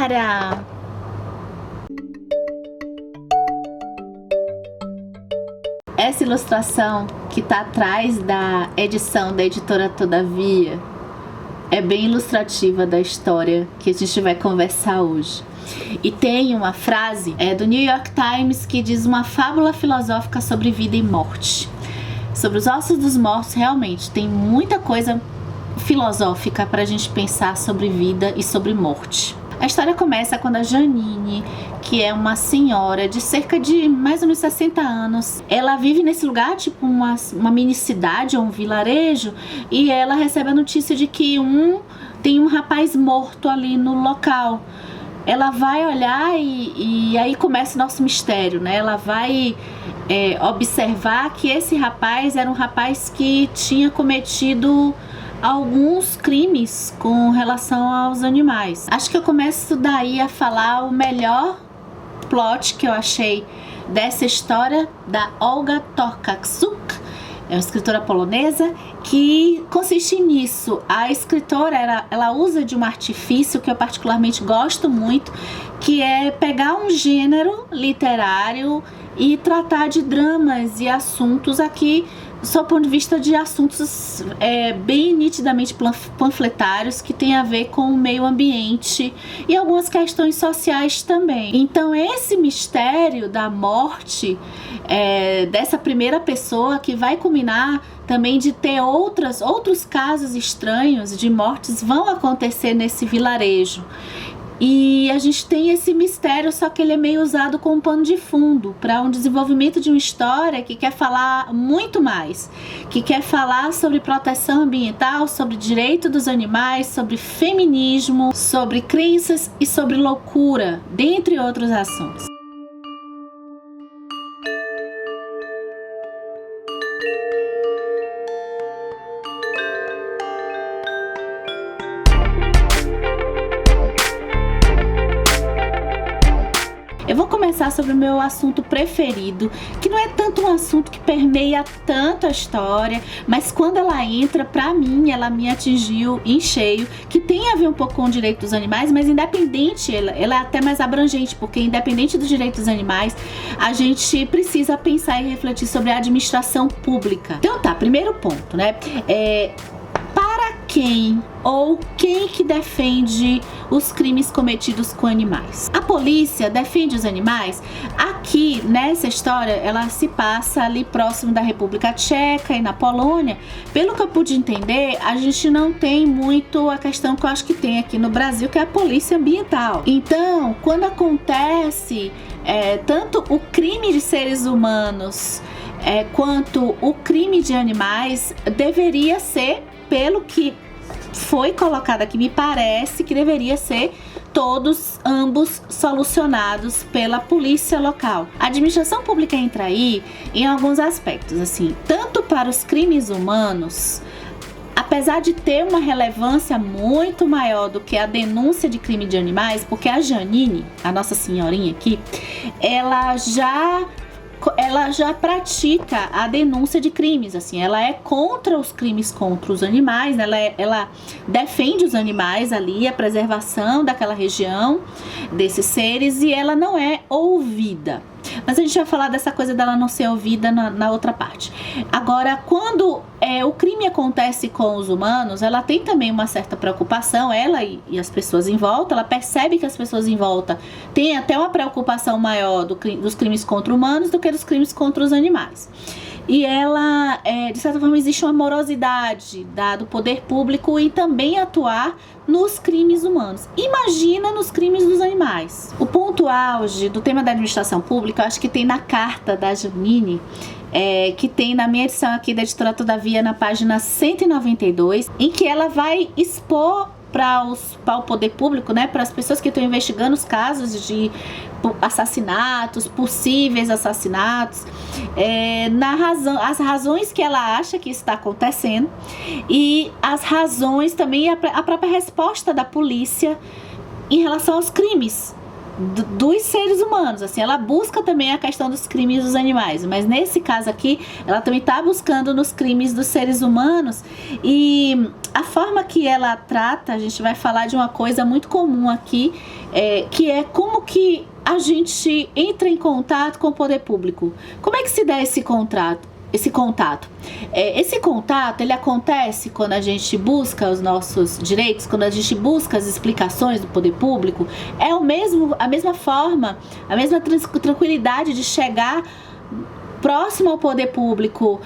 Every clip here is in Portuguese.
área! Essa ilustração que está atrás da edição da editora Todavia é bem ilustrativa da história que a gente vai conversar hoje. E tem uma frase do New York Times que diz uma fábula filosófica sobre vida e morte. Sobre os ossos dos mortos, realmente tem muita coisa filosófica para a gente pensar sobre vida e sobre morte. A história começa quando a Janine, que é uma senhora de cerca de mais ou menos 60 anos, ela vive nesse lugar, tipo uma mini cidade ou um vilarejo, e ela recebe a notícia de que tem um rapaz morto ali no local. Ela vai olhar e aí começa o nosso mistério, né? Ela vai observar que esse rapaz era um rapaz que tinha cometido alguns crimes com relação aos animais. Acho que eu começo daí a falar o melhor plot que eu achei dessa história da Olga Tokarczuk, é uma escritora polonesa, que consiste nisso. A escritora ela usa de um artifício que eu particularmente gosto muito, que é pegar um gênero literário e tratar de dramas e assuntos aqui do ponto de vista de assuntos bem nitidamente panfletários, que tem a ver com o meio ambiente e algumas questões sociais também. Então esse mistério da morte dessa primeira pessoa, que vai culminar também de ter outros casos estranhos de mortes, vão acontecer nesse vilarejo. E a gente tem esse mistério, só que ele é meio usado como pano de fundo para um desenvolvimento de uma história que quer falar muito mais, que quer falar sobre proteção ambiental, sobre direito dos animais, sobre feminismo, sobre crenças e sobre loucura, dentre outros assuntos. Eu vou começar sobre o meu assunto preferido, que não é tanto um assunto que permeia tanto a história, mas quando ela entra, pra mim, ela me atingiu em cheio, que tem a ver um pouco com o direito dos animais, mas independente, ela é até mais abrangente, porque independente do direito dos animais, a gente precisa pensar e refletir sobre a administração pública. Então tá, primeiro ponto, né? Quem ou quem que defende os crimes cometidos com animais? A polícia defende os animais? Aqui, nessa história, ela se passa ali próximo da República Tcheca e na Polônia. Pelo que eu pude entender, a gente não tem muito a questão que eu acho que tem aqui no Brasil, que é a polícia ambiental. Então, quando acontece tanto o crime de seres humanos quanto o crime de animais, deveria ser, pelo que foi colocado aqui, me parece que deveria ser ambos solucionados pela polícia local. A administração pública entra aí em alguns aspectos, assim, tanto para os crimes humanos, apesar de ter uma relevância muito maior do que a denúncia de crime de animais, porque a Janine, a nossa senhorinha aqui, ela já pratica a denúncia de crimes, assim, ela é contra os crimes contra os animais, né? Ela defende os animais ali, a preservação daquela região, desses seres, e ela não é ouvida. Mas a gente vai falar dessa coisa dela não ser ouvida na outra parte. Agora, quando o crime acontece com os humanos, ela tem também uma certa preocupação, ela e as pessoas em volta, ela percebe que as pessoas em volta têm até uma preocupação maior dos crimes contra humanos do que dos crimes contra os animais. E ela, de certa forma, existe uma morosidade do poder público em também atuar nos crimes humanos. Imagina nos crimes dos animais. O ponto auge do tema da administração pública, eu acho que tem na carta da Janine, que tem na minha edição aqui da editora Todavia, na página 192, em que ela vai expor para o poder público, né, para as pessoas que estão investigando os casos de assassinatos, possíveis assassinatos, as razões que ela acha que está acontecendo e as razões também, a própria resposta da polícia em relação aos crimes dos seres humanos. Assim, ela busca também a questão dos crimes dos animais, mas nesse caso aqui ela também está buscando nos crimes dos seres humanos. E a forma que ela trata, a gente vai falar de uma coisa muito comum aqui, que é como que a gente entra em contato com o poder público. Como é que se dá esse contato? Esse contato, ele acontece quando a gente busca os nossos direitos, quando a gente busca as explicações do poder público. É a mesma forma, a mesma tranquilidade de chegar próximo ao poder público.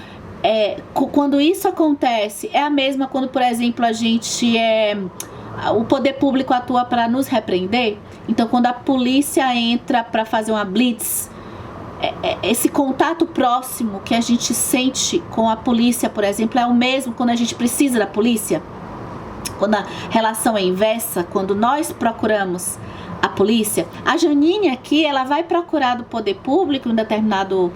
Quando isso acontece, é a mesma quando, por exemplo, o poder público atua para nos repreender. Então, quando a polícia entra para fazer uma blitz, esse contato próximo que a gente sente com a polícia, por exemplo, é o mesmo quando a gente precisa da polícia. Quando a relação é inversa, quando nós procuramos a polícia. A Janine aqui, ela vai procurar do poder público em determinado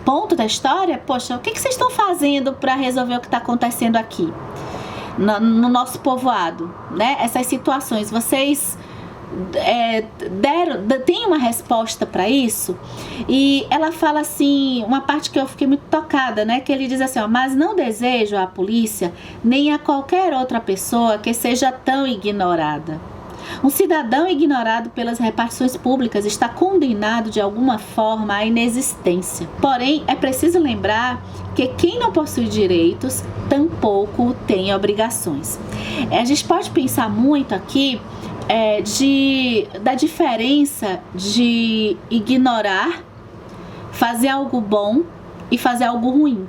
ponto da história. Poxa, o que vocês estão fazendo para resolver o que está acontecendo aqui no nosso povoado, né? Essas situações, vocês tem uma resposta para isso? E ela fala assim, uma parte que eu fiquei muito tocada, né? Que ele diz assim, mas não desejo à polícia nem a qualquer outra pessoa que seja tão ignorada. Um cidadão ignorado pelas repartições públicas está condenado de alguma forma à inexistência. Porém, é preciso lembrar que quem não possui direitos tampouco tem obrigações. A gente pode pensar muito aqui da diferença de ignorar, fazer algo bom e fazer algo ruim.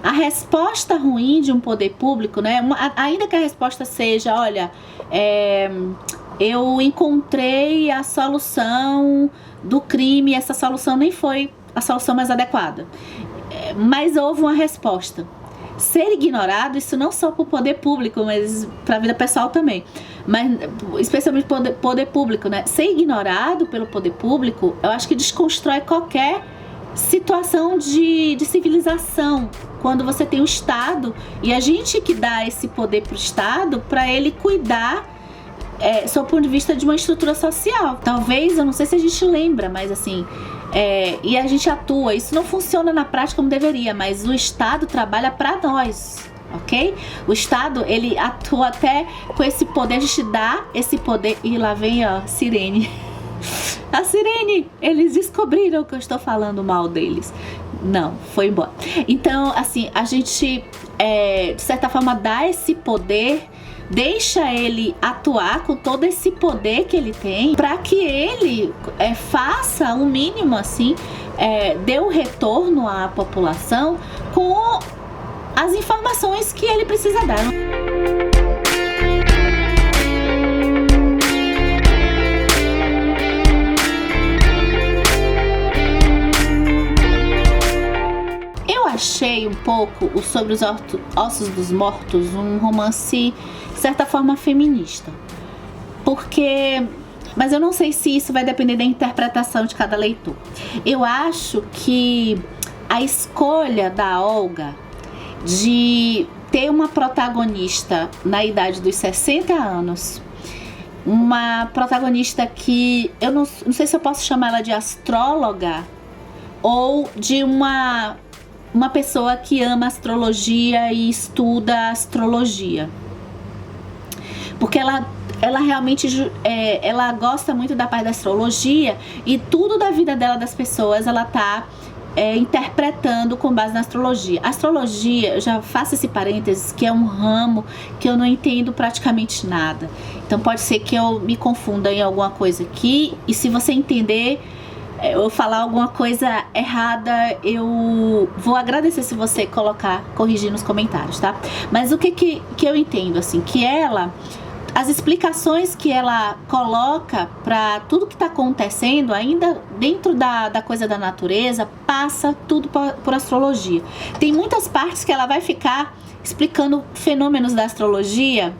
A resposta ruim de um poder público, né? Ainda que a resposta seja, olha, eu encontrei a solução do crime, essa solução nem foi a solução mais adequada, mas houve uma resposta. Ser ignorado, isso não só para o poder público, mas para a vida pessoal também, mas especialmente poder público, né? Ser ignorado pelo poder público, eu acho que desconstrói qualquer situação de civilização. Quando você tem o Estado e a gente que dá esse poder para o Estado para ele cuidar, sob o ponto de vista de uma estrutura social. Talvez, eu não sei se a gente lembra, mas assim, e a gente atua. Isso não funciona na prática como deveria, mas o Estado trabalha para nós, ok? O Estado, ele atua até com esse poder, a gente dá esse poder. E lá vem a sirene. A sirene, eles descobriram que eu estou falando mal deles. Não, foi embora. Então, assim, a gente, de certa forma, dá esse poder, deixa ele atuar com todo esse poder que ele tem, para que ele faça o mínimo, assim, dê o retorno à população com as informações que ele precisa dar. Achei um pouco sobre os Ossos dos Mortos um romance, de certa forma, feminista. Mas eu não sei se isso vai depender da interpretação de cada leitor. Eu acho que a escolha da Olga de ter uma protagonista na idade dos 60 anos, uma protagonista que eu não sei se eu posso chamar ela de astróloga ou de uma pessoa que ama astrologia e estuda astrologia, porque ela realmente ela gosta muito da parte da astrologia, e tudo da vida dela, das pessoas, ela tá interpretando com base na astrologia. A astrologia, eu já faço esse parênteses, que é um ramo que eu não entendo praticamente nada, então pode ser que eu me confunda em alguma coisa aqui, e se você entender, eu falar alguma coisa errada, eu vou agradecer se você corrigir nos comentários, tá? Mas o que eu entendo, assim, que as explicações que ela coloca para tudo que está acontecendo, ainda dentro da coisa da natureza, passa tudo por astrologia. Tem muitas partes que ela vai ficar explicando fenômenos da astrologia,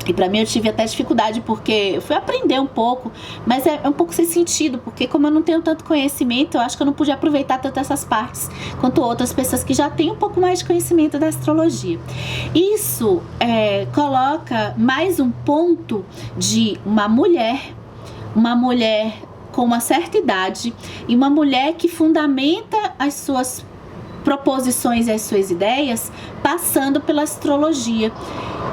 e pra mim eu tive até dificuldade, porque eu fui aprender um pouco, mas é um pouco sem sentido, porque como eu não tenho tanto conhecimento, eu acho que eu não pude aproveitar tanto essas partes quanto outras pessoas que já têm um pouco mais de conhecimento da astrologia. Isso coloca mais um ponto de uma mulher com uma certa idade, e uma mulher que fundamenta as suas proposições e as suas ideias passando pela astrologia.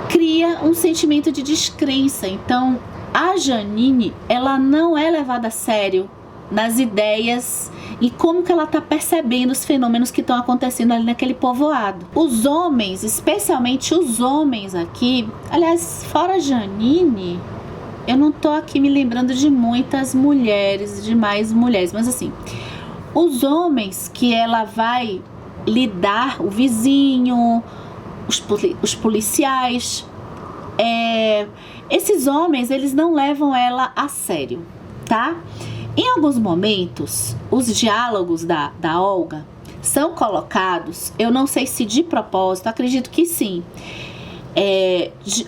Cria um sentimento de descrença. Então, a Janine, ela não é levada a sério nas ideias e como que ela está percebendo os fenômenos que estão acontecendo ali naquele povoado. Os homens, especialmente os homens aqui, aliás, fora Janine, eu não tô aqui me lembrando de muitas mulheres, de mais mulheres, mas assim, os homens que ela vai lidar, o vizinho, os policiais, esses homens, eles não levam ela a sério, tá? Em alguns momentos, os diálogos da Olga são colocados, eu não sei se de propósito, acredito que sim,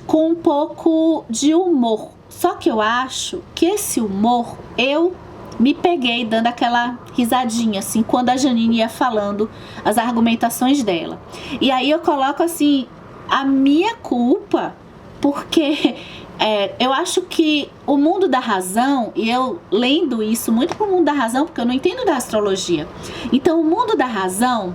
com um pouco de humor. Só que eu acho que esse humor, eu me peguei dando aquela risadinha, assim, quando a Janine ia falando as argumentações dela. E aí eu coloco, assim, a minha culpa, porque eu acho que o mundo da razão, e eu lendo isso muito pro mundo da razão, porque eu não entendo da astrologia. Então, o mundo da razão,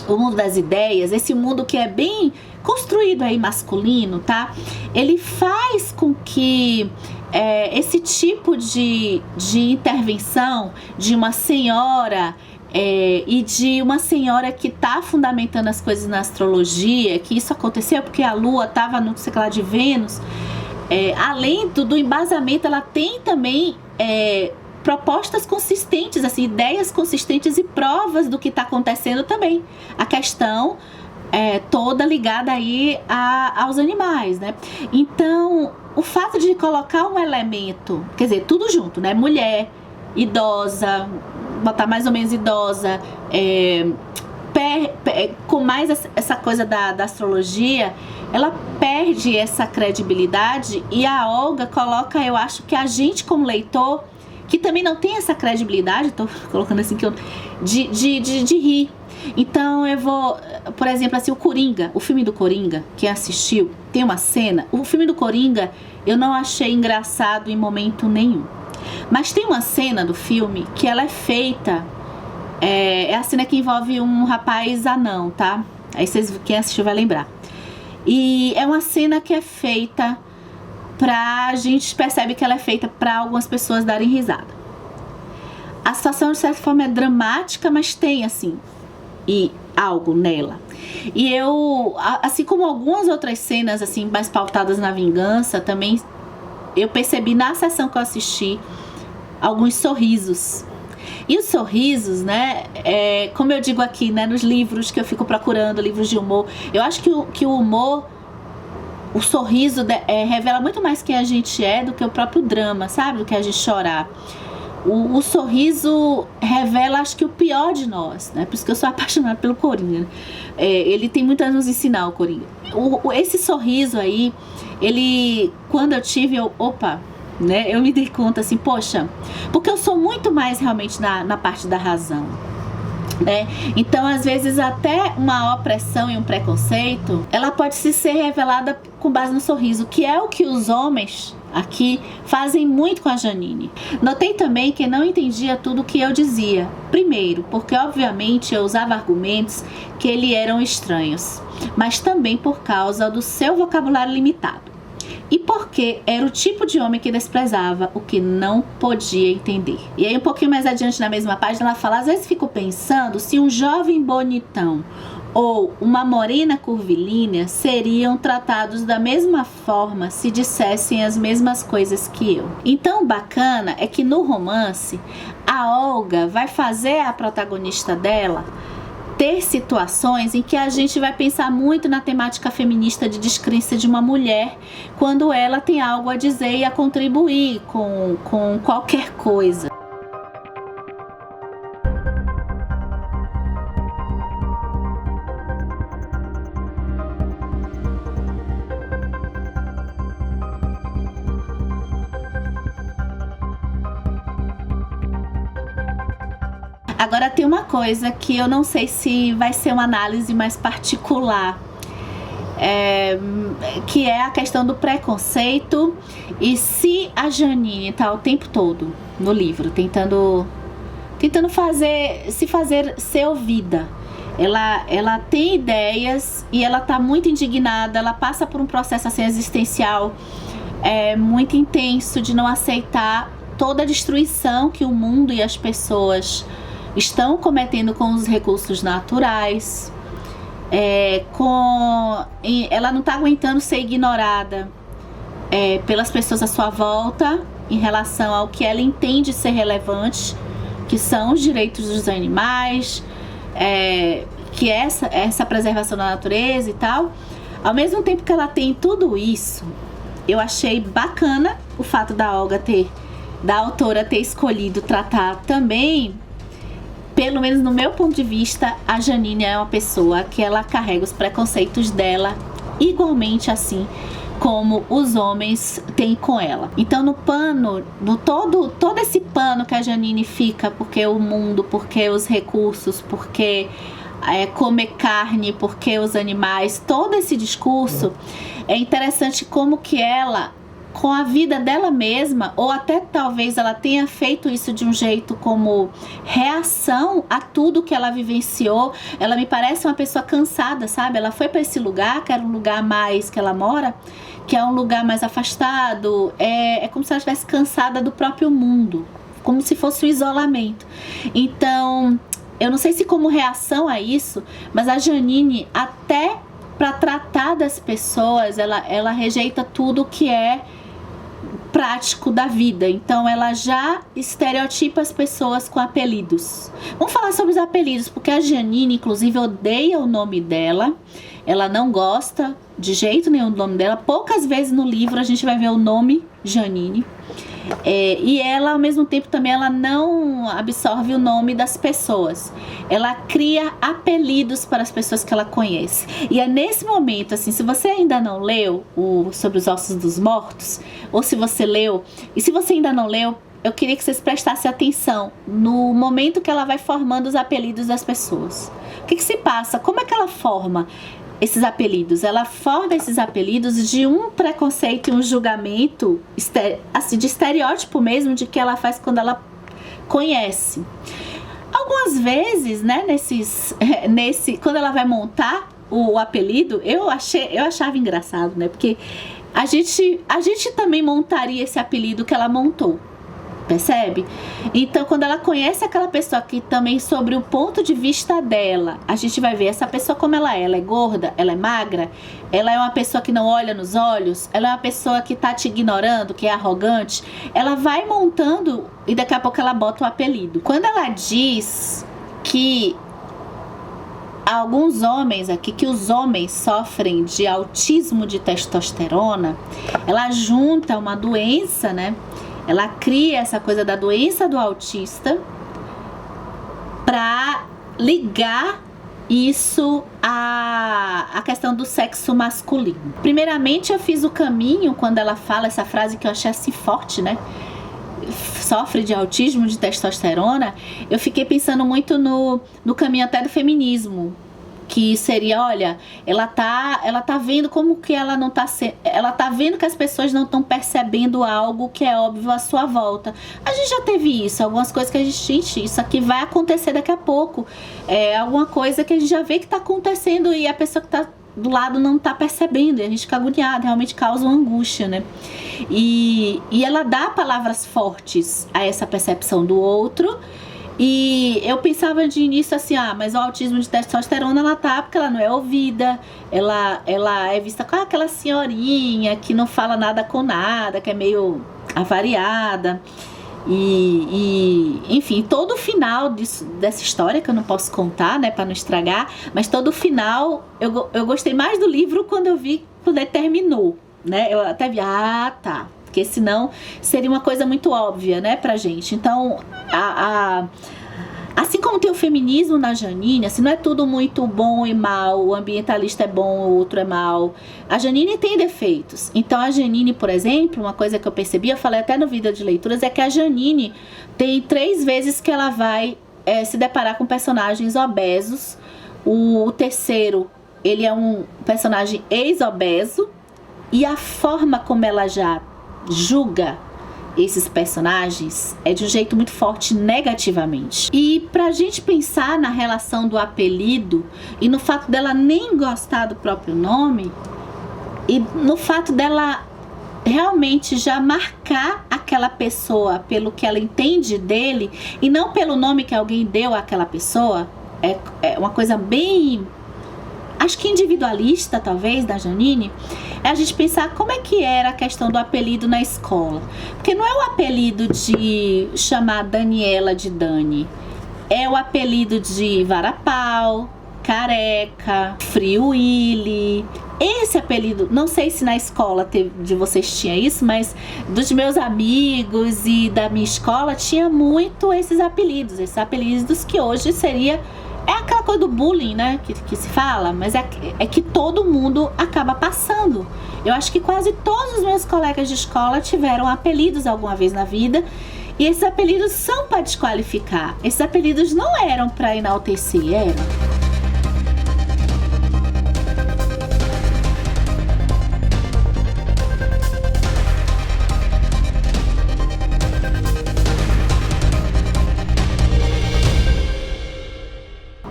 o mundo das ideias, esse mundo que é bem construído aí masculino, tá? Ele faz com que esse tipo de intervenção de uma senhora e de uma senhora que tá fundamentando as coisas na astrologia, que isso aconteceu porque a Lua tava no ciclo de Vênus, além do embasamento, ela tem também propostas consistentes, assim, ideias consistentes e provas do que está acontecendo também. A questão toda ligada aí aos animais, né? Então, o fato de colocar um elemento, quer dizer, tudo junto, né? Mulher, idosa, botar mais ou menos idosa, com mais essa coisa da astrologia, ela perde essa credibilidade e a Olga coloca, eu acho que a gente como leitor, que também não tem essa credibilidade, tô colocando assim, de rir. Então eu vou, por exemplo, assim, o Coringa, o filme do Coringa, quem assistiu, tem uma cena, o filme do Coringa eu não achei engraçado em momento nenhum. Mas tem uma cena do filme que ela é feita, é a cena que envolve um rapaz anão, tá? Aí quem assistiu vai lembrar. E é uma cena que é feita a gente percebe que ela é feita para algumas pessoas darem risada. A situação de certa forma é dramática, mas tem assim algo nela. E eu, assim como algumas outras cenas assim mais pautadas na vingança, também eu percebi na sessão que eu assisti alguns sorrisos. E os sorrisos, né, como eu digo aqui, né, nos livros que eu fico procurando, livros de humor, eu acho que o humor, o sorriso revela muito mais quem a gente é do que o próprio drama, sabe? Do que a gente chorar. O sorriso revela, acho que, o pior de nós, né? Por isso que eu sou apaixonada pelo Coringa, né? Ele tem muito a nos ensinar, o Coringa. Esse sorriso aí, quando eu tive, né? Eu me dei conta assim, poxa, porque eu sou muito mais realmente na parte da razão. Então, às vezes, até uma opressão e um preconceito, ela pode ser revelada com base no sorriso, que é o que os homens aqui fazem muito com a Janine. Notei também que não entendia tudo o que eu dizia. Primeiro, porque obviamente eu usava argumentos que lhe eram estranhos, mas também por causa do seu vocabulário limitado. E porque era o tipo de homem que desprezava o que não podia entender. E aí um pouquinho mais adiante na mesma página ela fala: às vezes fico pensando se um jovem bonitão ou uma morena curvilínea seriam tratados da mesma forma se dissessem as mesmas coisas que eu. Então o bacana é que no romance a Olga vai fazer a protagonista dela ter situações em que a gente vai pensar muito na temática feminista de descrença de uma mulher quando ela tem algo a dizer e a contribuir com qualquer coisa. Agora tem uma coisa que eu não sei se vai ser uma análise mais particular, que é a questão do preconceito e se a Janine está o tempo todo no livro tentando fazer ser ouvida. ela tem ideias e ela tá muito indignada, ela passa por um processo assim existencial muito intenso de não aceitar toda a destruição que o mundo e as pessoas estão cometendo com os recursos naturais. Ela não tá aguentando ser ignorada pelas pessoas à sua volta em relação ao que ela entende ser relevante, que são os direitos dos animais, que é essa preservação da natureza e tal. Ao mesmo tempo que ela tem tudo isso, eu achei bacana o fato da autora ter escolhido tratar também, pelo menos no meu ponto de vista, a Janine é uma pessoa que ela carrega os preconceitos dela igualmente assim como os homens têm com ela. Então todo esse pano que a Janine fica, porque o mundo, porque os recursos, porque comer carne, porque os animais, todo esse discurso, é interessante como que ela, com a vida dela mesma, ou até talvez ela tenha feito isso de um jeito como reação a tudo que ela vivenciou. Ela me parece uma pessoa cansada, sabe? Ela foi para esse lugar, que era um lugar mais que ela mora, que é um lugar mais afastado, é como se ela estivesse cansada do próprio mundo, como se fosse um isolamento. Então, eu não sei se como reação a isso, mas a Janine, até para tratar das pessoas, ela rejeita tudo que é prático da vida. Então ela já estereotipa as pessoas com apelidos. Vamos falar sobre os apelidos, porque a Janine inclusive odeia o nome dela. Ela não gosta de jeito nenhum do nome dela. Poucas vezes no livro a gente vai ver o nome Janine. E ela, ao mesmo tempo, também ela não absorve o nome das pessoas. Ela cria apelidos para as pessoas que ela conhece. E é nesse momento, assim, se você ainda não leu Sobre os Ossos dos Mortos, ou se você leu, e se você ainda não leu, eu queria que vocês prestassem atenção no momento que ela vai formando os apelidos das pessoas. O que se passa? Como é que ela forma esses apelidos? Ela forma esses apelidos de um preconceito e um julgamento assim, de estereótipo mesmo, de que ela faz quando ela conhece. Algumas vezes, né, quando ela vai montar o apelido, eu achava engraçado, né, porque a gente também montaria esse apelido que ela montou. Percebe? Então, quando ela conhece aquela pessoa que também sobre o ponto de vista dela, a gente vai ver essa pessoa como ela é gorda, ela é magra, ela é uma pessoa que não olha nos olhos, ela é uma pessoa que tá te ignorando, que é arrogante. Ela vai montando e daqui a pouco ela bota o apelido. Quando ela diz que alguns homens aqui, que os homens sofrem de autismo de testosterona, ela junta uma doença, né? Ela cria essa coisa da doença do autista para ligar isso à questão do sexo masculino. Primeiramente, eu fiz o caminho quando ela fala essa frase que eu achei assim forte, né? Sofre de autismo de testosterona. Eu fiquei pensando muito no caminho até do feminismo, que seria, olha, ela tá vendo como que ela não tá ela tá vendo que as pessoas não estão percebendo algo que é óbvio à sua volta. A gente já teve isso, algumas coisas que a gente, isso aqui vai acontecer daqui a pouco, alguma coisa que a gente já vê que tá acontecendo e a pessoa que tá do lado não tá percebendo, e a gente fica agoniado, realmente causa uma angústia, né? E ela dá palavras fortes a essa percepção do outro. E eu pensava de início assim, mas o autismo de testosterona ela tá porque ela não é ouvida, ela é vista como aquela senhorinha que não fala nada com nada, que é meio avariada. Enfim, todo o final dessa história, que eu não posso contar, né, pra não estragar, mas todo o final, eu gostei mais do livro quando ele terminou, né? Eu até vi, tá, porque senão seria uma coisa muito óbvia, né, pra gente. Então, assim como tem o feminismo na Janine, assim, não é tudo muito bom e mal, o ambientalista é bom, o outro é mal. A Janine tem defeitos. Então a Janine, por exemplo, uma coisa que eu percebi, eu falei até no vídeo de leituras, é que a Janine tem 3 vezes que ela vai se deparar com personagens obesos. O terceiro, ele é um personagem ex-obeso, e a forma como ela já julga esses personagens é de um jeito muito forte negativamente. E pra gente pensar na relação do apelido e no fato dela nem gostar do próprio nome e no fato dela realmente já marcar aquela pessoa pelo que ela entende dele e não pelo nome que alguém deu àquela pessoa, é uma coisa bem, acho que individualista talvez, da Janine, é a gente pensar como é que era a questão do apelido na escola. Porque não é o apelido de chamar Daniela de Dani, é o apelido de Varapau, Careca, Frio Willy. Esse apelido, não sei se na escola de vocês tinha isso, mas dos meus amigos e da minha escola tinha muito esses apelidos que hoje seria, é aquela coisa do bullying, né, que se fala, mas é que todo mundo acaba passando. Eu acho que quase todos os meus colegas de escola tiveram apelidos alguma vez na vida, e esses apelidos são para desqualificar. Esses apelidos não eram para enaltecer, eram.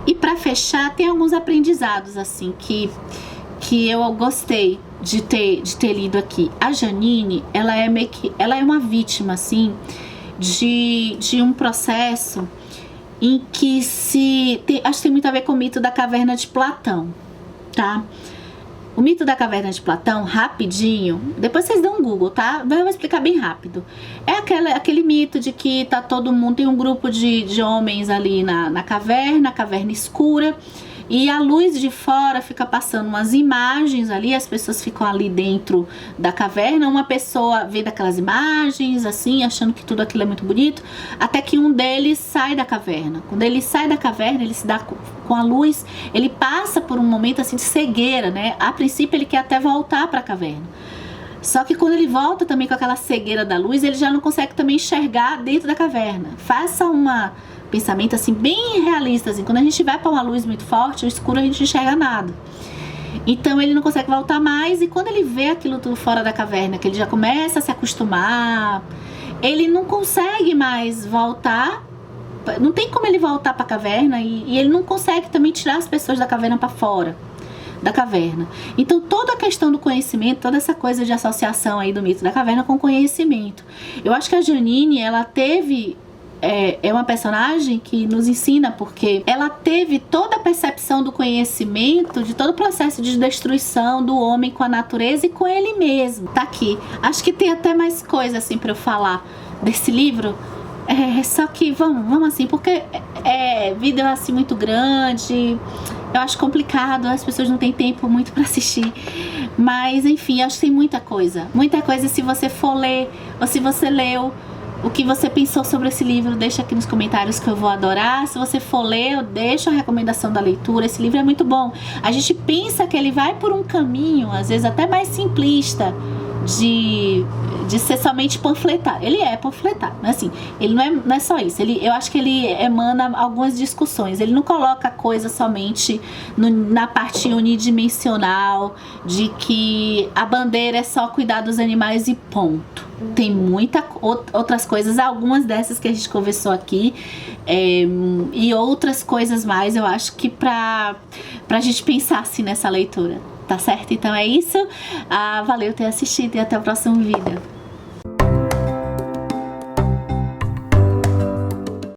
E para fechar, tem alguns aprendizados assim que eu gostei de ter lido aqui. A Janine, ela é uma vítima assim de um processo em que acho que tem muito a ver com o mito da caverna de Platão, tá? O mito da caverna de Platão, rapidinho, depois vocês dão um Google, tá? Vou explicar bem rápido. É aquele mito de que tá todo mundo, tem um grupo de homens ali na caverna escura, e a luz de fora fica passando umas imagens ali, as pessoas ficam ali dentro da caverna, uma pessoa vê daquelas imagens, assim, achando que tudo aquilo é muito bonito, até que um deles sai da caverna. Quando ele sai da caverna, ele se dá com a luz, ele passa por um momento assim de cegueira, né? A princípio ele quer até voltar para a caverna. Só que quando ele volta também com aquela cegueira da luz, ele já não consegue também enxergar dentro da caverna. Faça pensamento assim bem realista, assim, quando a gente vai para uma luz muito forte, o escuro a gente não enxerga nada. Então ele não consegue voltar mais, e quando ele vê aquilo tudo fora da caverna, que ele já começa a se acostumar, ele não consegue mais voltar, não tem como ele voltar para a caverna, e ele não consegue também tirar as pessoas da caverna para fora da caverna. Então toda a questão do conhecimento, toda essa coisa de associação aí do mito da caverna com conhecimento, eu acho que a Janine, ela teve é uma personagem que nos ensina, porque ela teve toda a percepção do conhecimento, de todo o processo de destruição do homem com a natureza e com ele mesmo. Tá aqui. Acho que tem até mais coisa assim para eu falar desse livro. Só que vamos assim, porque vídeo assim muito grande, eu acho complicado, as pessoas não têm tempo muito para assistir. Mas enfim, acho que tem muita coisa se você for ler, ou se você leu. O que você pensou sobre esse livro, deixa aqui nos comentários que eu vou adorar. Se você for ler, eu deixo a recomendação da leitura. Esse livro é muito bom. A gente pensa que ele vai por um caminho, às vezes até mais simplista, de ser somente panfletário. Ele é panfletário, mas assim, ele não é só isso. Eu acho que ele emana algumas discussões. Ele não coloca a coisa somente na parte unidimensional, de que a bandeira é só cuidar dos animais e ponto. Tem outras coisas, algumas dessas que a gente conversou aqui, e outras coisas mais, eu acho que pra gente pensar assim nessa leitura, tá certo? Então é isso, valeu ter assistido e até o próximo vídeo.